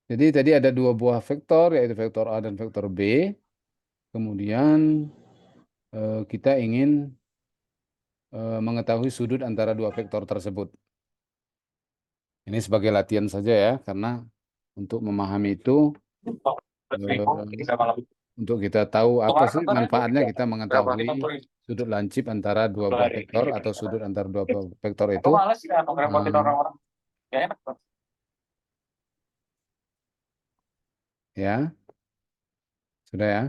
Jadi tadi ada dua buah vektor, yaitu vektor A dan vektor B. Kemudian kita ingin mengetahui sudut antara dua vektor tersebut. Ini sebagai latihan saja ya, karena untuk memahami itu, untuk kita tahu apa sih manfaatnya kita mengetahui sudut lancip antara dua buah vektor atau sudut antara dua buah vektor itu. Ya, sudah ya.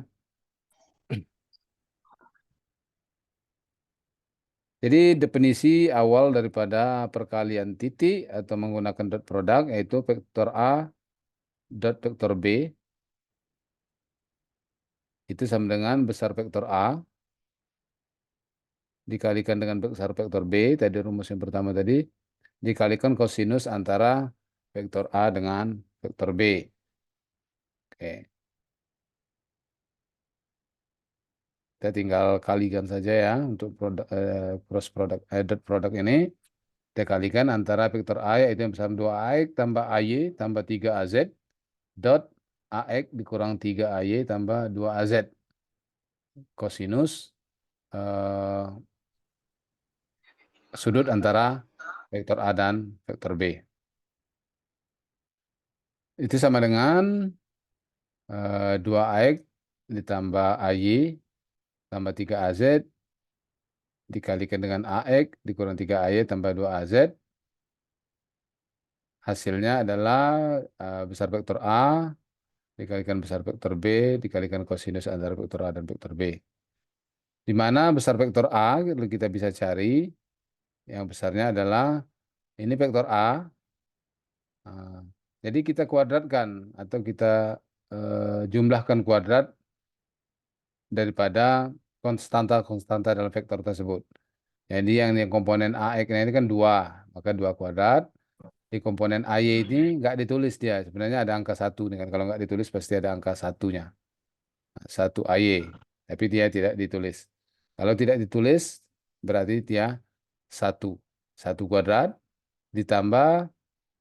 Jadi definisi awal daripada perkalian titik atau menggunakan dot product yaitu vektor A dot vektor B itu sama dengan besar vektor A dikalikan dengan besar vektor B, tadi rumus yang pertama tadi, dikalikan kosinus antara vektor A dengan vektor B. Oke. Kita tinggal kalikan saja ya untuk produk, cross product, dot product ini. Kita kalikan antara vektor A yaitu yang besar 2AX tambah AY tambah 3AZ dot AX dikurang 3AY tambah 2AZ kosinus sudut antara vektor A dan vektor B. Itu sama dengan 2AX ditambah AY tambah 3AZ dikalikan dengan AX dikurang 3AY tambah 2AZ. Hasilnya adalah besar vektor A dikalikan besar vektor B dikalikan kosinus antara vektor A dan vektor B. Di mana besar vektor A kita bisa cari yang besarnya adalah ini vektor A. Jadi kita kuadratkan atau kita jumlahkan kuadrat daripada konstanta dalam vektor tersebut. Jadi yang komponen AX ini kan 2, maka 2 kuadrat. Di komponen AY ini nggak ditulis dia. Sebenarnya ada angka 1 nih kan. Kalau nggak ditulis pasti ada angka satunya. 1 AY. Tapi dia tidak ditulis. Kalau tidak ditulis berarti dia 1. 1 kuadrat ditambah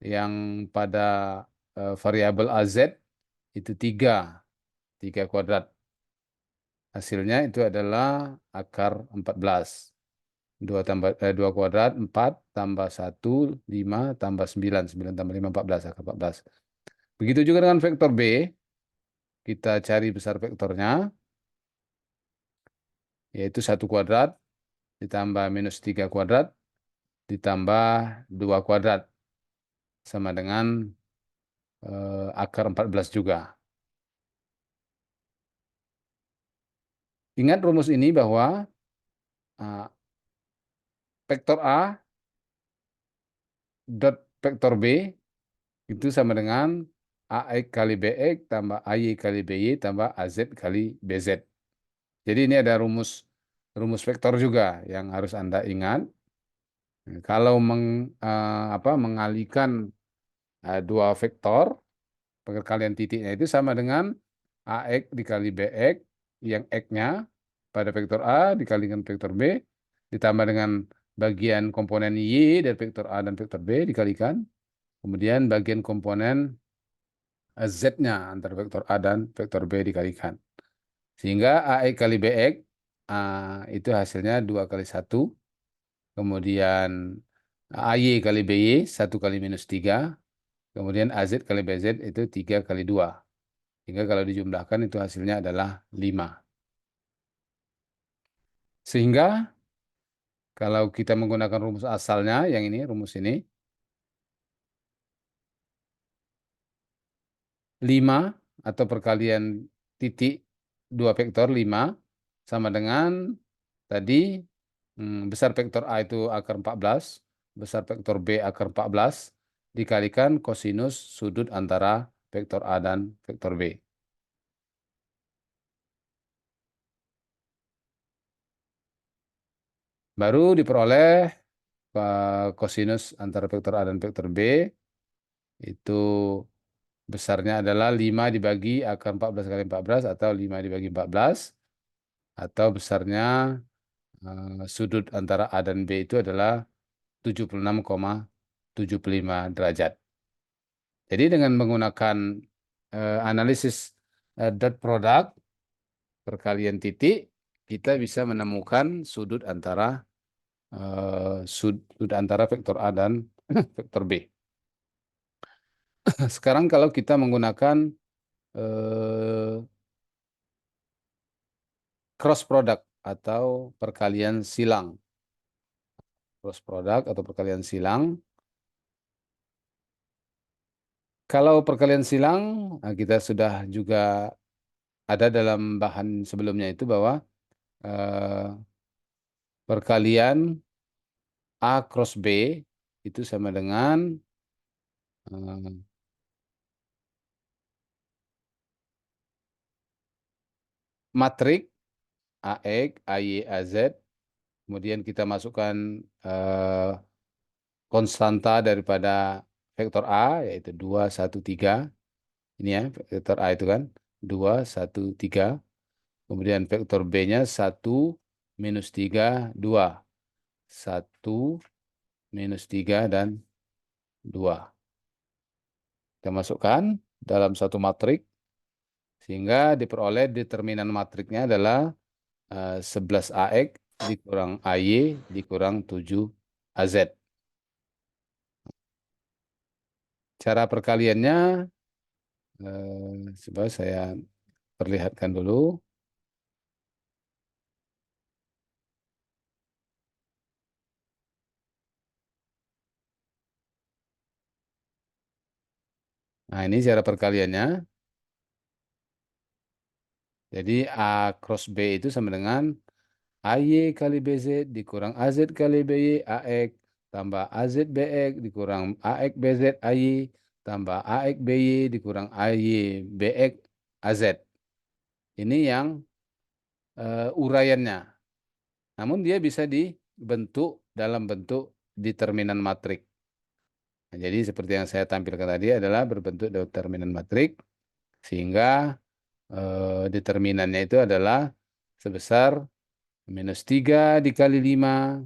yang pada variabel AZ itu 3. 3 kuadrat. Hasilnya itu adalah akar 14. 2 kuadrat, 4 tambah 1, 5 tambah 9. 9 tambah 5, 14. Akar 14. Begitu juga dengan vektor B. Kita cari besar vektornya, yaitu 1 kuadrat ditambah minus 3 kuadrat ditambah 2 kuadrat. Sama dengan akar 14 juga. Ingat rumus ini bahwa vektor A dot vektor B itu sama dengan AX kali BX tambah AY kali BY tambah AZ kali BZ. Jadi ini ada rumus vektor juga yang harus Anda ingat. Kalau mengalihkan dua vektor, perkalian titiknya itu sama dengan AX dikali BX, yang X-nya pada vektor A dikalikan vektor B, ditambah dengan bagian komponen Y dari vektor A dan vektor B dikalikan, kemudian bagian komponen Z-nya antara vektor A dan vektor B dikalikan. Sehingga AX kali BX itu hasilnya 2 kali 1. Kemudian AY kali BY 1 kali minus 3. Kemudian AZ kali BZ itu 3 kali 2. Sehingga kalau dijumlahkan itu hasilnya adalah 5. Sehingga kalau kita menggunakan rumus asalnya, yang ini, rumus ini, 5 atau perkalian titik 2 vektor 5 sama dengan tadi besar vektor A itu akar 14, besar vektor B akar 14, dikalikan kosinus sudut antara vektor A dan vektor B. Baru diperoleh kosinus antara vektor A dan vektor B, itu besarnya adalah 5 dibagi akar 14 kali 14 atau 5 dibagi 14, atau besarnya sudut antara A dan B itu adalah 76,75 derajat. Jadi dengan menggunakan analisis dot product perkalian titik, kita bisa menemukan sudut antara vektor A dan vektor B. Sekarang kalau kita menggunakan eh, cross product atau perkalian silang. Cross product atau perkalian silang. Kalau perkalian silang, nah kita sudah juga ada dalam bahan sebelumnya itu bahwa eh, perkalian A cross B itu sama dengan eh, matrik AX, AY, AZ. Kemudian kita masukkan eh, konstanta daripada vektor A, yaitu 2, 1, 3. Ini ya, vektor A itu kan 2, 1, 3. Kemudian vektor B-nya 1, -3, 2. 1, -3, dan 2. Kita masukkan dalam satu matrik, sehingga diperoleh determinan matriknya adalah 11 AX dikurang AY dikurang 7 AZ. Cara perkaliannya, coba saya perlihatkan dulu. Nah, ini cara perkaliannya. Jadi A cross B itu sama dengan AY kali BZ dikurang AZ kali BY AX tambah AZ BX dikurang AX BZ AY tambah AX BY dikurang AY BX AZ. Ini yang uraiannya. Namun dia bisa dibentuk dalam bentuk determinan matrik. Nah, jadi seperti yang saya tampilkan tadi adalah berbentuk determinan matrik, sehingga determinannya itu adalah sebesar -3 dikali 5,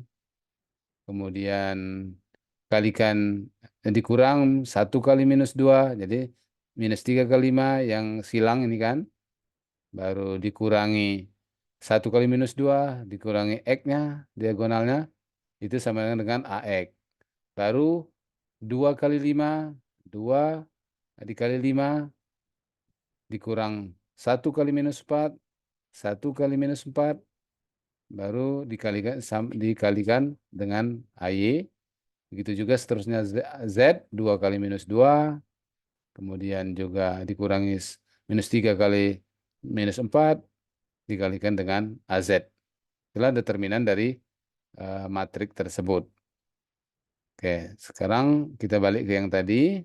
kemudian kalikan dikurang 1 kali -2, jadi -3 kali 5 yang silang ini kan, baru dikurangi 1 kali -2, dikurangi X-nya, diagonalnya, itu sama dengan AX. Baru 2 kali 5, 2 dikali 5, dikurang 1 kali -4, 1 kali-4, baru dikalikan dengan AY. Begitu juga seterusnya Z 2 kali-2, kemudian juga dikurangi -3 kali-4, dikalikan dengan AZ. Itulah determinan dari matrik tersebut. Oke, sekarang kita balik ke yang tadi.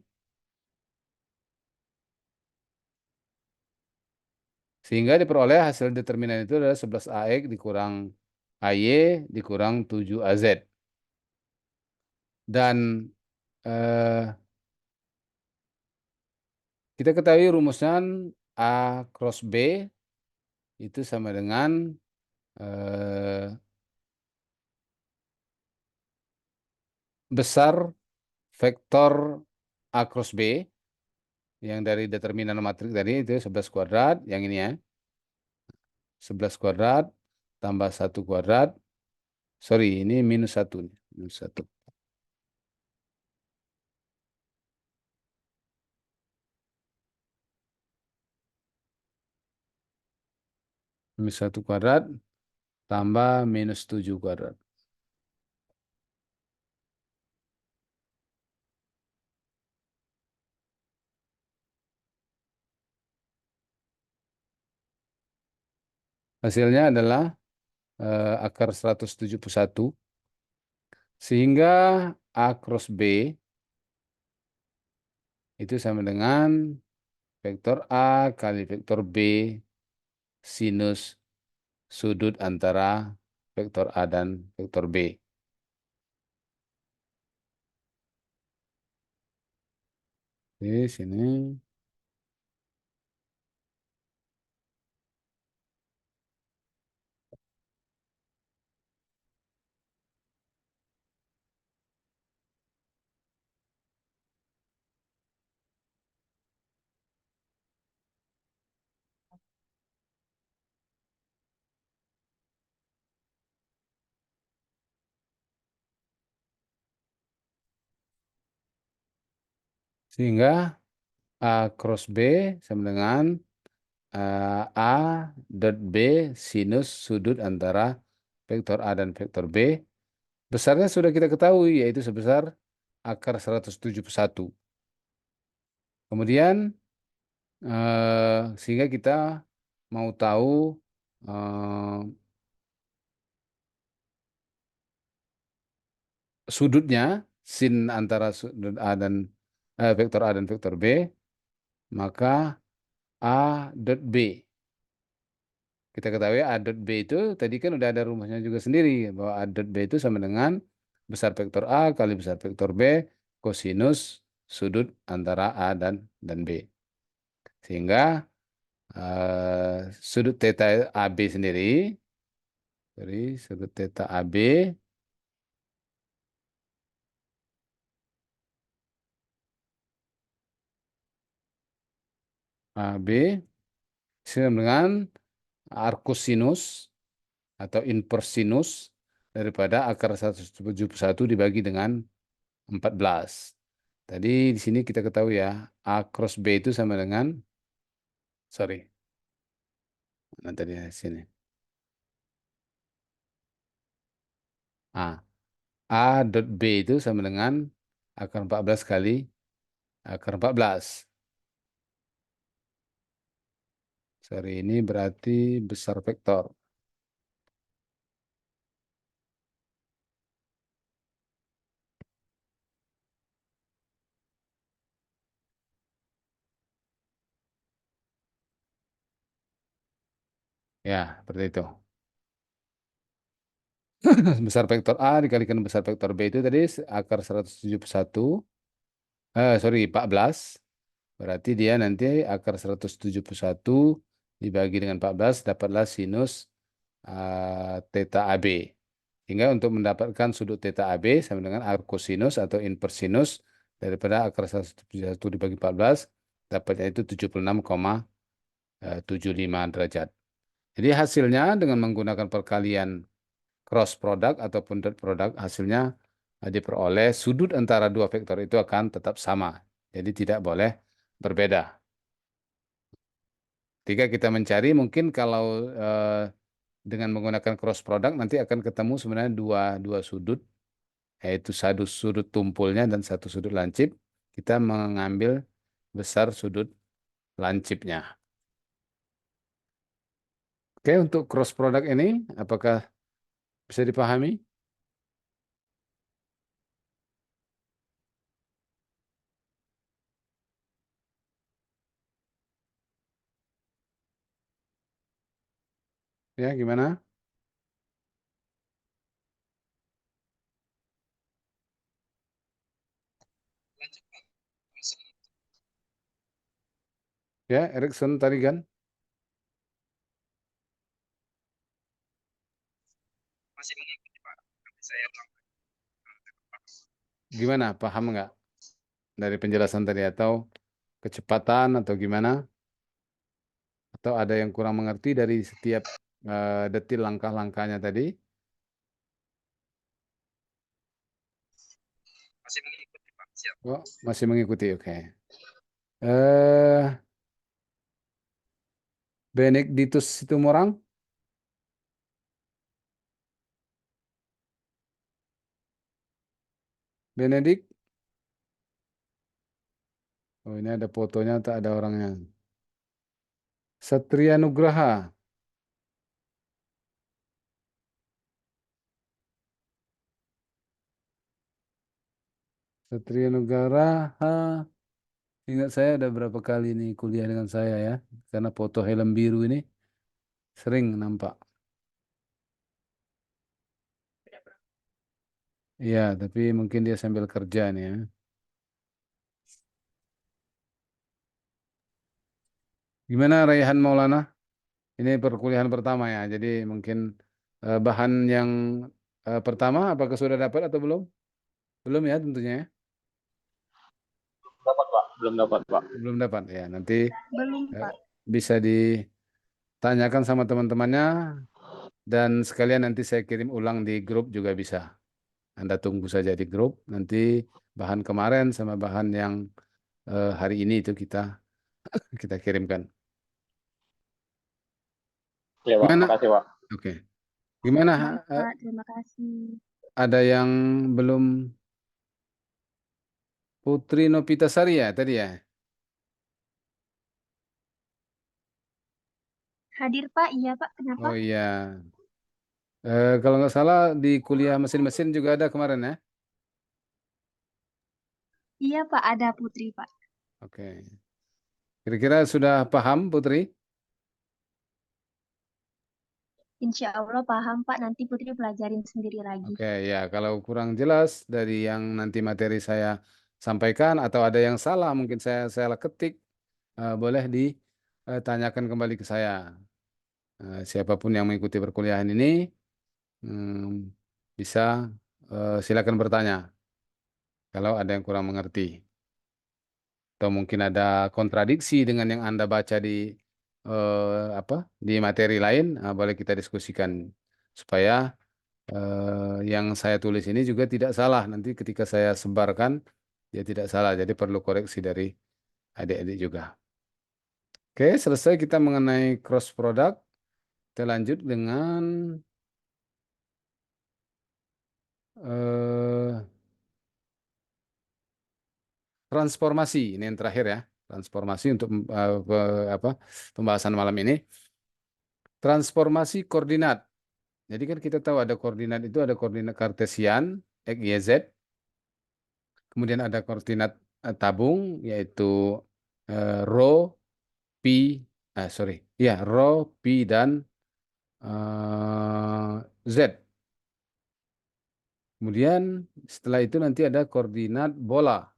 Sehingga diperoleh hasil determinan itu adalah 11 AX dikurang AY dikurang 7 AZ. Dan eh, kita ketahui rumusan A cross B itu sama dengan eh, besar vektor A cross B yang dari determinan matrik tadi itu 11 kuadrat, yang ini ya, 11 kuadrat tambah 1 kuadrat, sorry ini -1 nih, -1. -1 kuadrat tambah -7 kuadrat. Hasilnya adalah akar 171, sehingga A cross B itu sama dengan vektor A kali vektor B sinus sudut antara vektor A dan vektor B. Di sini. Sehingga A cross B sama dengan A dot B sinus sudut antara vektor A dan vektor B. Besarnya sudah kita ketahui, yaitu sebesar akar 171. Kemudian, sehingga kita mau tahu eh, sudutnya, sin antara sudut A dan vektor A dan vektor B, maka A dot B. Kita ketahui A dot B itu tadi kan udah ada rumusnya juga sendiri, bahwa A dot B itu sama dengan besar vektor A kali besar vektor B kosinus sudut antara A dan B. Sehingga sudut theta AB sendiri, dari sudut theta AB sama dengan arcosinus atau inverse sinus daripada akar 171 dibagi dengan 14. Tadi di sini kita ketahui ya, A cross B itu sama dengan, sorry, nah tadi di sini. A. A dot B itu sama dengan akar 14 kali akar 14. Sorry, ini berarti besar vektor. Ya, seperti itu. Besar vektor A dikalikan besar vektor B itu tadi akar 171. Sorry, 14. Berarti dia nanti akar 171 dibagi dengan 14 dapatlah sinus theta AB. Hingga untuk mendapatkan sudut theta AB sama dengan arcosinus atau inversinus daripada akar 171 dibagi 14 dapatnya itu 76,75 derajat. Jadi hasilnya dengan menggunakan perkalian cross product ataupun dot product, hasilnya diperoleh sudut antara dua vektor itu akan tetap sama. Jadi tidak boleh berbeda. Ketika kita mencari, mungkin kalau dengan menggunakan cross product nanti akan ketemu sebenarnya dua sudut, yaitu satu sudut tumpulnya dan satu sudut lancip. Kita mengambil besar sudut lancipnya. Oke, untuk cross product ini apakah bisa dipahami? Ya, gimana? Ya, Erikson tadi kan? Gimana? Paham nggak dari penjelasan tadi atau kecepatan atau gimana? Atau ada yang kurang mengerti dari setiap detil langkah-langkahnya tadi? Oh, masih mengikuti, oke. Eh, Benedictus Situmorang, Benedik. Oh, ini ada fotonya, tak ada orangnya. Satria Nugraha, Satria Nugraha. Ingat saya ada berapa kali nih kuliah dengan saya ya, karena foto helm biru ini sering nampak. Iya, tapi mungkin dia sambil kerja nih ya. Gimana Raihan Maulana? Ini perkuliahan pertama ya, jadi mungkin bahan yang pertama apakah sudah dapat atau belum? Belum ya tentunya ya. Dapat Pak, belum dapat Pak. Belum dapat ya. Nanti Belum, eh, Pak. bisa ditanyakan sama teman-temannya dan sekalian nanti saya kirim ulang di grup juga bisa. Anda tunggu saja di grup. Nanti bahan kemarin sama bahan yang hari ini itu kita kirimkan. Oke, Pak. Gimana? Makasih, Pak. Oke. Gimana? Baik, Pak. Terima kasih. Ada yang belum Putri Nopitasari ya tadi ya? Hadir, Pak. Iya, Pak. Kenapa? Oh iya. Kalau nggak salah di kuliah mesin-mesin juga ada kemarin ya? Iya, Pak. Ada Putri, Pak. Oke. Kira-kira sudah paham Putri? Insya Allah paham, Pak. Nanti Putri pelajarin sendiri lagi. Oke, ya kalau kurang jelas dari yang nanti materi saya sampaikan atau ada yang salah mungkin saya salah ketik, boleh ditanyakan kembali ke saya. Siapapun yang mengikuti perkuliahan ini bisa silakan bertanya kalau ada yang kurang mengerti atau mungkin ada kontradiksi dengan yang Anda baca di materi lain, boleh kita diskusikan supaya yang saya tulis ini juga tidak salah. Nanti ketika saya sebarkan, dia tidak salah. Jadi perlu koreksi dari adik-adik juga. Oke, selesai kita mengenai cross product. Kita lanjut dengan eh, transformasi. Ini yang terakhir ya. Transformasi untuk pembahasan malam ini. Transformasi koordinat. Jadi kan kita tahu ada koordinat itu ada koordinat kartesian, X, Y, Z. Kemudian ada koordinat tabung, yaitu rho, pi, sorry, ya rho, pi dan z. Kemudian setelah itu nanti ada koordinat bola.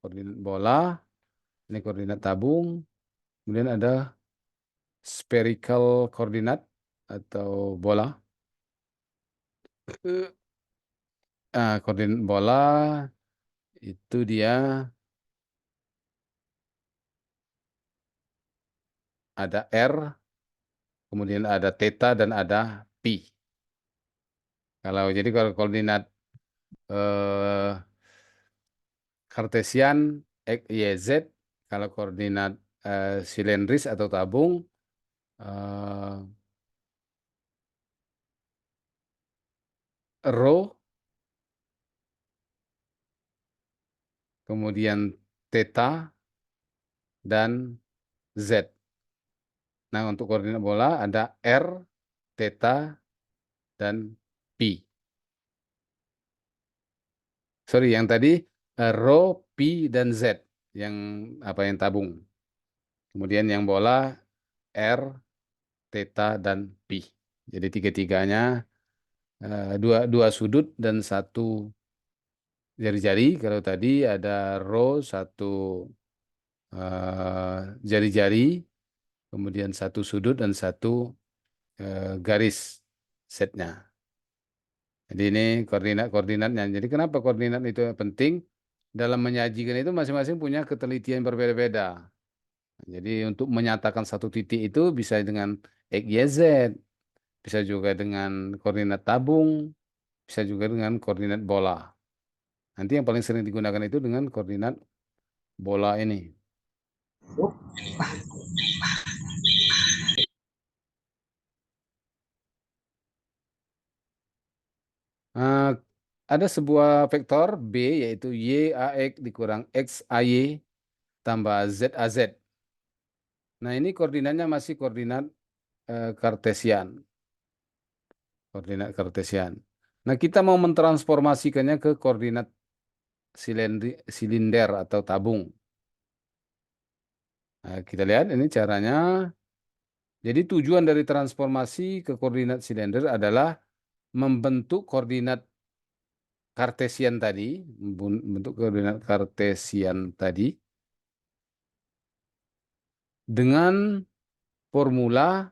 Koordinat bola, ini koordinat tabung. Kemudian ada spherical koordinat atau bola. Koordinat bola itu dia ada R, kemudian ada theta dan ada pi. Kalau koordinat eh, Kartesian X, Y, Z, kalau koordinat silindris atau tabung eh, rho, kemudian theta dan Z. Nah, untuk koordinat bola ada R, theta, dan pi. Sorry, yang tadi rho, pi, dan Z. Yang yang tabung. Kemudian yang bola R, theta, dan pi. Jadi tiga-tiganya dua sudut dan satu jari-jari. Kalau tadi ada rho, satu jari-jari, kemudian satu sudut dan satu garis setnya. Jadi ini koordinat-koordinatnya. Jadi kenapa koordinat itu penting? Dalam menyajikan itu masing-masing punya ketelitian berbeda-beda. Jadi untuk menyatakan satu titik itu bisa dengan X, Y, Z, bisa juga dengan koordinat tabung, bisa juga dengan koordinat bola. Nanti yang paling sering digunakan itu dengan koordinat bola ini. Eh, ada sebuah vektor B yaitu YAX dikurang XAY tambah ZAZ. Nah, ini koordinatnya masih koordinat kartesian. Koordinat kartesian. Nah, kita mau mentransformasikannya ke koordinat silinder atau tabung. Nah, kita lihat ini caranya. Jadi tujuan dari transformasi ke koordinat silinder adalah membentuk koordinat kartesian tadi, membentuk koordinat kartesian tadi dengan formula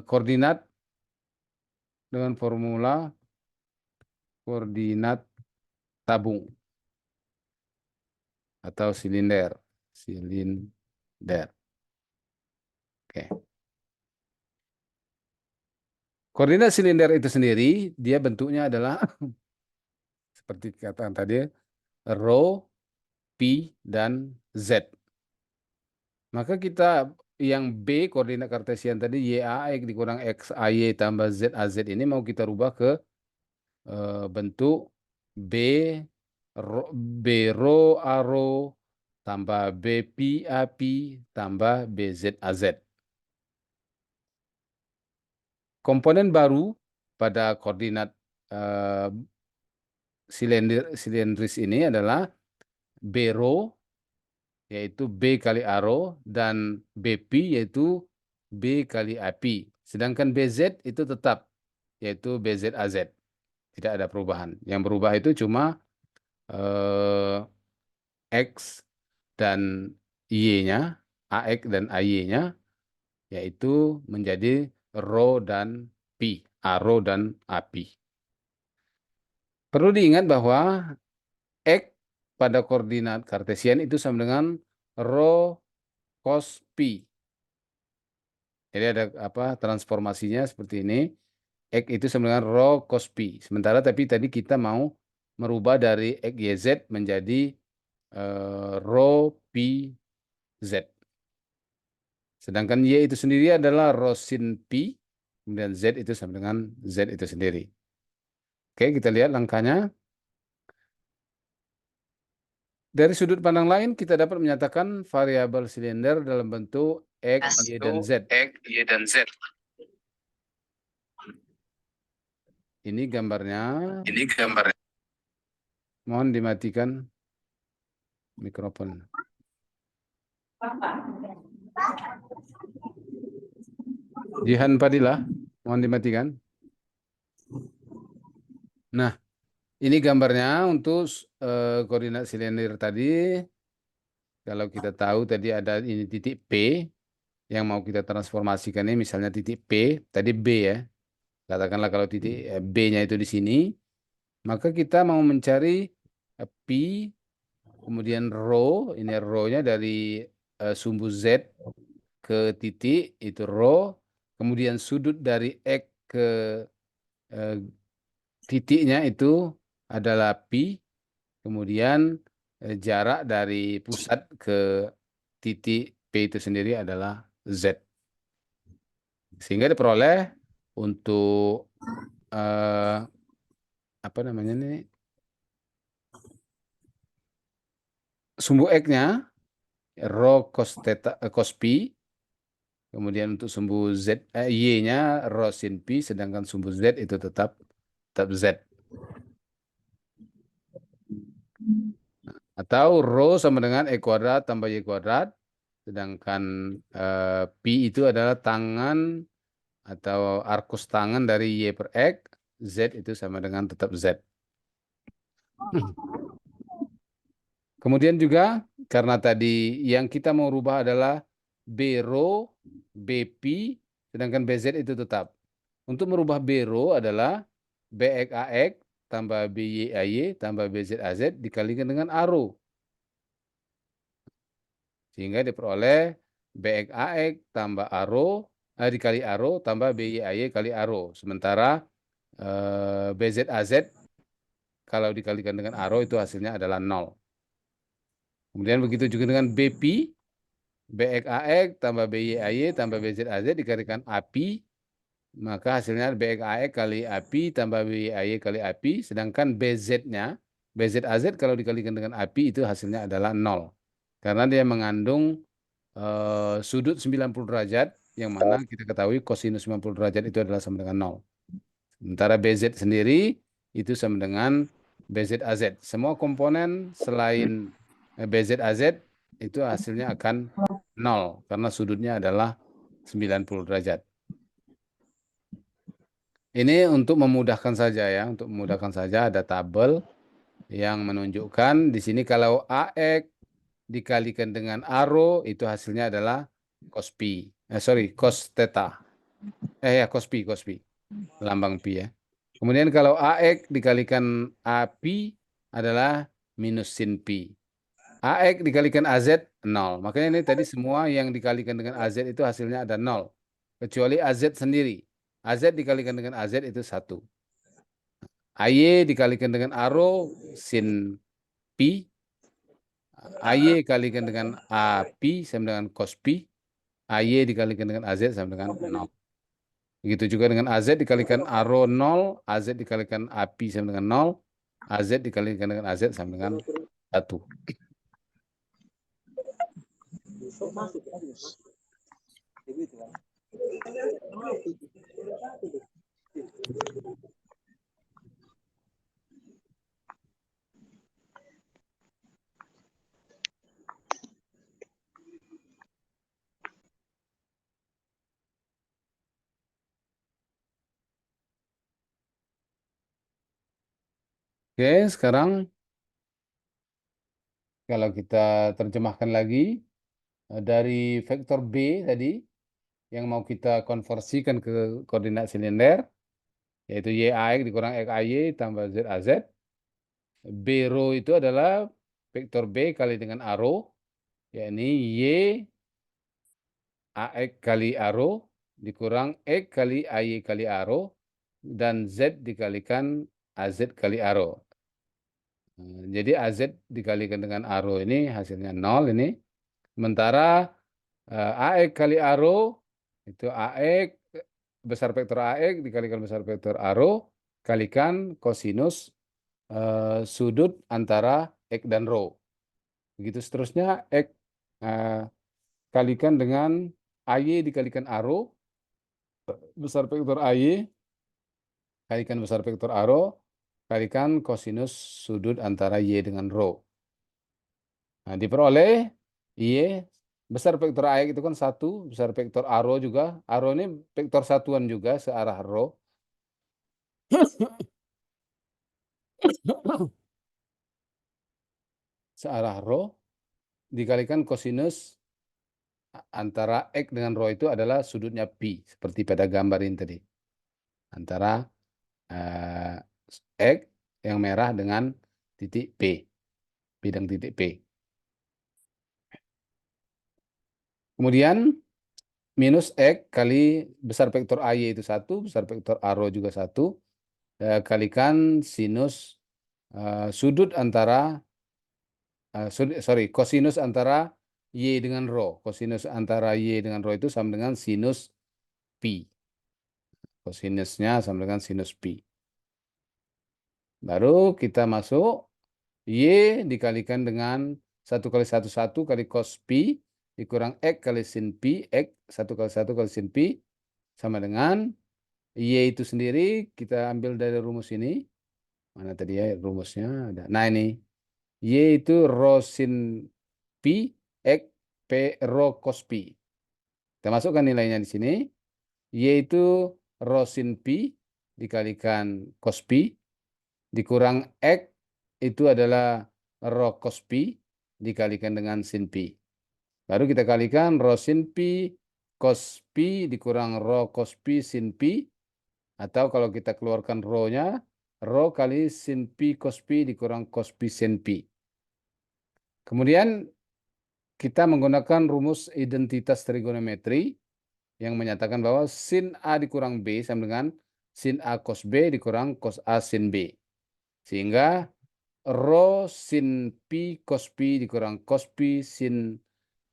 koordinat dengan formula koordinat tabung atau silinder. Silinder. Oke. Koordinat silinder itu sendiri, dia bentuknya adalah seperti kata tadi, rho, P, dan Z. Maka kita yang B koordinat kartesian tadi YAX dikurang XAY tambah ZAZ ini mau kita rubah ke bentuk B B rho A rho tambah B P A P tambah BZ AZ. Komponen baru pada koordinat silindris ini adalah B rho yaitu B kali A rho dan BP yaitu B kali AP. Sedangkan BZ itu tetap yaitu BZ AZ. Tidak ada perubahan. Yang berubah itu cuma X dan Y-nya, AX dan AY-nya, yaitu menjadi rho dan P, A rho dan AP. Perlu diingat bahwa X pada koordinat kartesian itu sama dengan rho cos P. Jadi ada apa transformasinya seperti ini. X itu sama dengan rho cos P. Sementara tapi tadi kita mau merubah dari X YZ menjadi rho P Z. Sedangkan Y itu sendiri adalah rho sin P. Kemudian Z itu sama dengan Z itu sendiri. Oke, kita lihat langkahnya. Dari sudut pandang lain, kita dapat menyatakan variabel silinder dalam bentuk X, Y, dan Z. Ini gambarnya. Mohon dimatikan mikrofon. Jihan Padilla, mohon dimatikan. Nah, ini gambarnya untuk koordinat silinder tadi. Kalau kita tahu tadi ada ini titik P yang mau kita transformasikan ini misalnya titik P, tadi B ya. Katakanlah kalau titik B-nya itu di sini, maka kita mau mencari P, kemudian rho, ini rho-nya dari sumbu Z ke titik, itu rho, kemudian sudut dari X ke titiknya itu adalah P, kemudian jarak dari pusat ke titik P itu sendiri adalah Z. Sehingga diperoleh untuk apa namanya ini sumbu X-nya rho cos theta cos P, kemudian untuk sumbu Z Y-nya rho sin P, sedangkan sumbu Z itu tetap Z. Atau rho sama dengan E kuadrat tambah Y kuadrat, sedangkan P itu adalah tangan atau arkus tangan dari Y per X, Z itu sama dengan tetap Z. Kemudian juga karena tadi yang kita mau rubah adalah B rho, BP, sedangkan BZ itu tetap. Untuk merubah B rho adalah BX AX tambah BY AY tambah BZ AZ dikalikan dengan A rho. Sehingga diperoleh BX AX tambah A rho dikali A rho tambah BY AY kali A rho. Sementara BZ AZ kalau dikalikan dengan A rho itu hasilnya adalah 0. Kemudian begitu juga dengan BP, BX AX tambah BY AY tambah BZ AZ dikalikan API, maka hasilnya BX AX kali API tambah BY AY kali API, sedangkan BZ-nya, BZ AZ kalau dikalikan dengan API itu hasilnya adalah 0. Karena dia mengandung sudut 90 derajat, yang mana kita ketahui kosinus 90 derajat itu adalah sama dengan 0. Sementara BZ sendiri itu sama dengan BZ AZ. Semua komponen selain BZ AZ itu hasilnya akan 0 karena sudutnya adalah 90 derajat. Ini untuk memudahkan saja ya, untuk memudahkan saja ada tabel yang menunjukkan di sini kalau AX dikalikan dengan A rho itu hasilnya adalah cos P. Cos theta. Cos P, lambang P ya. Kemudian kalau AX dikalikan AP adalah minus sin P. AX dikalikan AZ 0. Makanya ini tadi semua yang dikalikan dengan AZ itu hasilnya ada 0. Kecuali AZ sendiri. AZ dikalikan dengan AZ itu 1. AY dikalikan dengan A rho sin pi, AY kalikan dengan AP sama dengan cos pi, AY dikalikan dengan AZ sama dengan 0. Begitu juga dengan AZ dikalikan A rho 0, AZ dikalikan AP sama dengan 0, AZ dikalikan dengan AZ sama dengan 1. Oke, sekarang kalau kita terjemahkan lagi dari vektor B tadi yang mau kita konversikan ke koordinat silinder, yaitu YAX dikurang XAY tambah ZAZ. B rho itu adalah vektor B kali dengan A rho, yakni Y AX kali A rho dikurang X kali AY kali A rho dan Z dikalikan AZ kali A rho. Jadi AZ dikalikan dengan A rho ini hasilnya 0 ini. Sementara AX kali A rho itu AX besar vektor AX dikalikan besar vektor A rho kalikan kosinus sudut antara X dan rho. Begitu seterusnya X kalikan dengan AY dikalikan A rho besar vektor AY kalikan besar vektor A rho kalikan kosinus sudut antara Y dengan rho. Nah, diperoleh Y besar vektor AX itu kan 1, besar vektor A rho juga. A rho ini vektor satuan juga searah rho. Searah rho dikalikan kosinus antara X dengan rho itu adalah sudutnya pi, seperti pada gambar ini tadi. Antara X yang merah dengan titik P, bidang titik P. Kemudian minus X kali besar vektor AY itu 1, besar vektor A rho juga 1, kalikan sinus sudut antara, kosinus antara Y dengan rho. Kosinus antara Y dengan rho itu sama dengan sinus pi. Kosinusnya sama dengan sinus pi. Baru kita masuk Y dikalikan dengan 1 kali 1, 1 kali cos pi dikurang X kali sin pi, X 1 kali 1 kali sin pi sama dengan Y itu sendiri kita ambil dari rumus ini. Mana tadi ya rumusnya? Ada. Nah ini. Y itu rho sin pi, X P rho cos pi. Kita masukkan nilainya di sini. Y itu rho sin pi dikalikan cos pi dikurang X itu adalah rho cos pi dikalikan dengan sin pi. Baru kita kalikan rho sin pi cos pi dikurang rho cos pi sin pi. Atau kalau kita keluarkan rho-nya, rho kali sin pi cos pi dikurang cos pi sin pi. Kemudian kita menggunakan rumus identitas trigonometri yang menyatakan bahwa sin A dikurang B sama dengan sin A cos B dikurang cos A sin B. Sehingga rho sin pi cos pi dikurang cos pi sin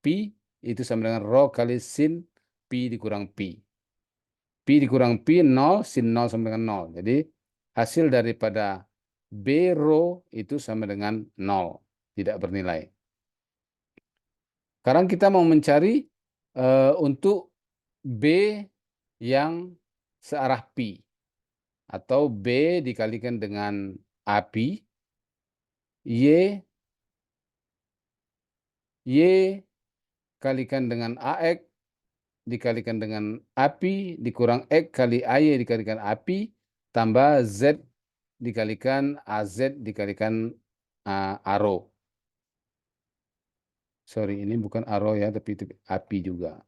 pi itu sama dengan rho kali sin pi dikurang pi. Pi dikurang pi 0, sin 0 sama dengan 0. Jadi hasil daripada B rho itu sama dengan 0. Tidak bernilai. Sekarang kita mau mencari untuk B yang searah pi. Atau B dikalikan dengan AP. Y kalikan dengan AX dikalikan dengan API dikurang X kali AY dikalikan API tambah Z dikalikan AZ dikalikan ARO. Sorry, ini bukan ARO ya, tapi itu API juga.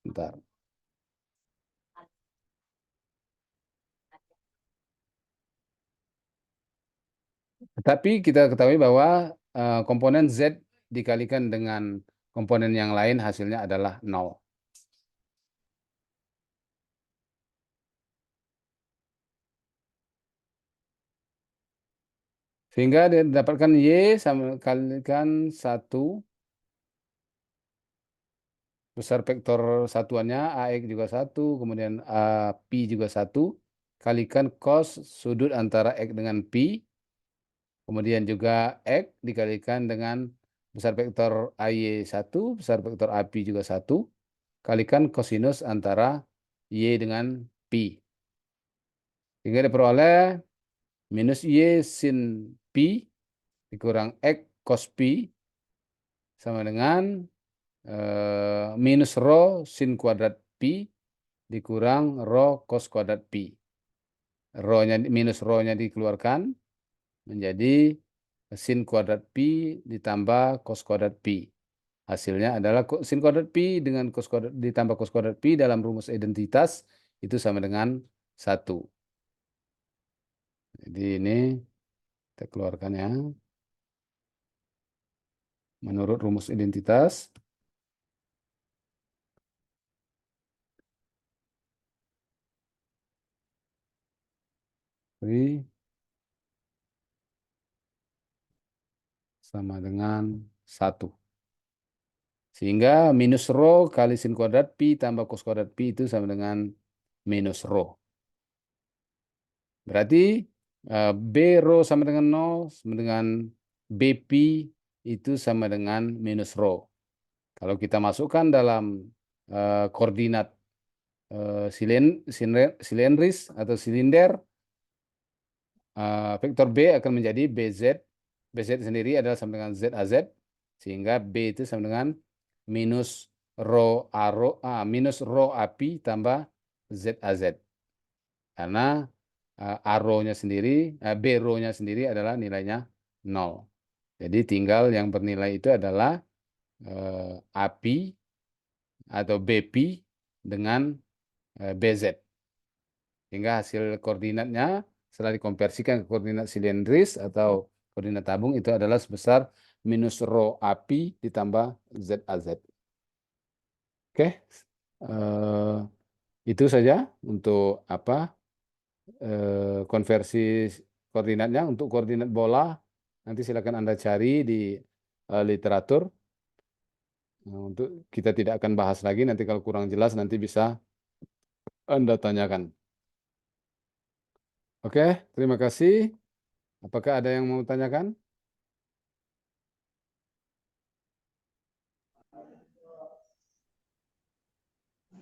Bentar. Tapi kita ketahui bahwa komponen Z dikalikan dengan komponen yang lain hasilnya adalah 0. Sehingga dia dapatkan Y sama kalikan 1 besar vektor satuannya AX juga 1, kemudian Pi juga 1, kalikan cos sudut antara X dengan Pi, kemudian juga X dikalikan dengan besar vektor AY 1, besar vektor AP juga 1, kalikan kosinus antara Y dengan Pi. Sehingga diperoleh minus Y sin Pi dikurang X cos Pi sama dengan minus rho sin kuadrat Pi dikurang rho cos kuadrat Pi. Minus rho-nya dikeluarkan menjadi sin kuadrat Pi ditambah cos kuadrat Pi. Hasilnya adalah sin kuadrat Pi dengan cos kuadrat ditambah cos kuadrat Pi dalam rumus identitas itu sama dengan 1. Jadi ini kita keluarkan ya. Menurut rumus identitas. Jadi sama dengan 1. Sehingga minus rho kali sin kuadrat Pi tambah cos kuadrat Pi itu sama dengan minus rho. Berarti B rho sama dengan 0, sama dengan B pi itu sama dengan minus rho. Kalau kita masukkan dalam koordinat silindris atau silinder, vektor B akan menjadi BZ. BZ sendiri adalah sama dengan ZAZ, sehingga B itu sama dengan minus minus rho AP tambah ZAZ. Karena A rho-nya sendiri, B rho-nya sendiri adalah nilainya 0. Jadi tinggal yang bernilai itu adalah AP atau BP dengan BZ. Sehingga hasil koordinatnya setelah dikonversikan ke koordinat silindris atau koordinat tabung itu adalah sebesar minus rho AP ditambah ZAZ. Oke, itu saja untuk konversi koordinatnya. Untuk koordinat bola nanti silakan Anda cari di literatur. Nah, untuk kita tidak akan bahas lagi, nanti kalau kurang jelas nanti bisa Anda tanyakan. Oke, terima kasih. Apakah ada yang mau tanyakan?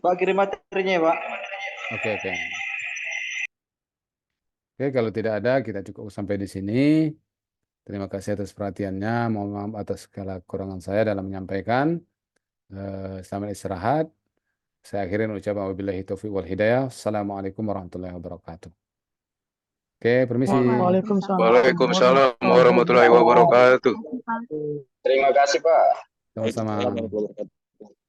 Pak, kirim materinya ya, Pak. Oke, oke. Oke, kalau tidak ada, kita cukup sampai di sini. Terima kasih atas perhatiannya. Mohon maaf atas segala kekurangan saya dalam menyampaikan. Selamat istirahat. Saya akhirin ucapan wabillahi taufiq wal hidayah. Assalamualaikum warahmatullahi wabarakatuh. Oke, permisi. Waalaikumsalam. Waalaikumsalam warahmatullahi wabarakatuh. Terima kasih, Pak. Sama-sama.